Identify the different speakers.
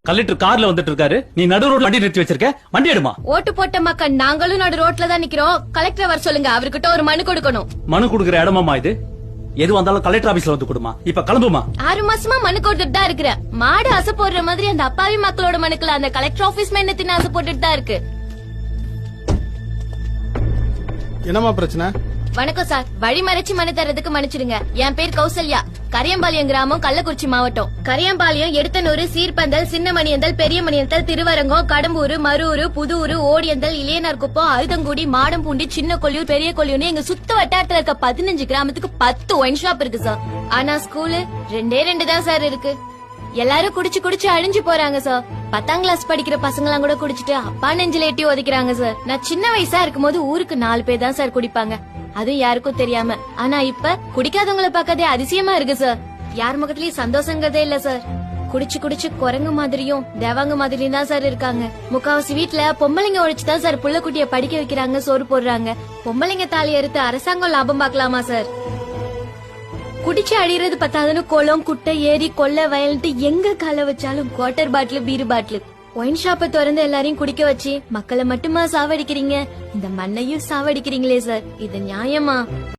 Speaker 1: Collector கார்ல வந்துட்டு இருக்காரு, நீ நடு ரோட்ல வண்டி நிறுத்தி வச்சிருக்க, வண்டி எடுமா.
Speaker 2: ஓட்டு போட்ட மக்கள் நாங்களும் நடு ரோட்ல தான் நிக்கிறோம். கலெக்டர் வர சொல்லுங்க, அவர்கிட்ட ஒரு மனு கொடுக்கணும்.
Speaker 1: மனு கொடுக்கற இடமாமா இது? எது வந்தாலும் கலெக்டர் ஆபீஸ்ல வந்து கொடுமா. இப்ப கிளம்புமா.
Speaker 2: 6 மாசமா மனு கொடுத்துட்டு தான் இருக்கிற. மாடு ஆசை போடுற மாதிரி அந்த அப்பாவி மக்களோட மனுக்கள் அந்த கலெக்டர் ஆபீஸ் என்ன தின்னு ஆசை போட்டுட்டு தான் இருக்கு.
Speaker 3: என்னமா பிரச்சனை?
Speaker 2: வணக்கம் சார், வழி மறைச்சு மனு தரதுக்கு மன்னிச்சிடுங்க. என் பேர் கௌசல்யா, கரியம்பாளையம் கிராமம், கள்ளக்குறிச்சி மாவட்டம். கரியம்பாளையம், எடுத்தனூர், சீர்பந்தல், சின்னமணியந்தல், பெரியமணியந்தல், திருவரங்கம், கடம்பூர், மரூர், புதூர், ஓடியந்தல், இளையனார்குப்பம், அழுதங்குடி, மாடம்பூண்டி, சின்ன கொல்லியூர், பெரிய கொல்லியூர்னு எங்க சுத்த வட்டாரத்துல இருக்க 15 கிராமத்துக்கு 10 ஒயின் ஷாப் இருக்கு சார். ஆனா ஸ்கூலு 2 தான் சார் இருக்கு. எல்லாரும் குடிச்சு குடிச்சு அழிஞ்சு போறாங்க சார். 10ஆம் கிளாஸ் படிக்கிற பசங்களாம் கூட குடிச்சிட்டு அப்பா நெஞ்சில எட்டி ஒதைக்கிறாங்க சார். நான் சின்ன வயசா இருக்கும்போது ஊருக்கு 4 பேர் தான் சார் குடிப்பாங்க, அதுவும் யாருக்கும் தெரியாம. ஆனா இப்ப குடிக்காதவங்கள பாக்கதே அதிசயமா இருக்கு சார். யார் முகத்திலயும் சந்தோஷங்கிறதே இல்ல சார். குடிச்சு குடிச்சு குரங்கு மாதிரியும் தேவாங்க மாதிரியும் தான் சார் இருக்காங்க. முக்காவாசி வீட்டுல பொம்பளைங்க ஒழிச்சுதான் சார் புள்ள குட்டிய படிக்க வைக்கிறாங்க, சோறு போடுறாங்க. பொம்பளைங்க தாலி அறுத்து அரசாங்கம் லாபம் பாக்கலாமா சார்? குடிச்சு அடிறது பத்தாதுன்னு குளம், குட்டை, ஏரி, கொல்லை, வயல்ட்டு எங்க கால வச்சாலும் குவார்டர் பாட்டில், பீரு பாட்டில். ஒயின் ஷாப்பை திறந்து எல்லாரையும் குடிக்க வச்சு மக்களை மட்டுமா சாவடிக்கிறீங்க? இந்த மண்ணையும் சாவடிக்கிறீங்களே சார், இது நியாயமா?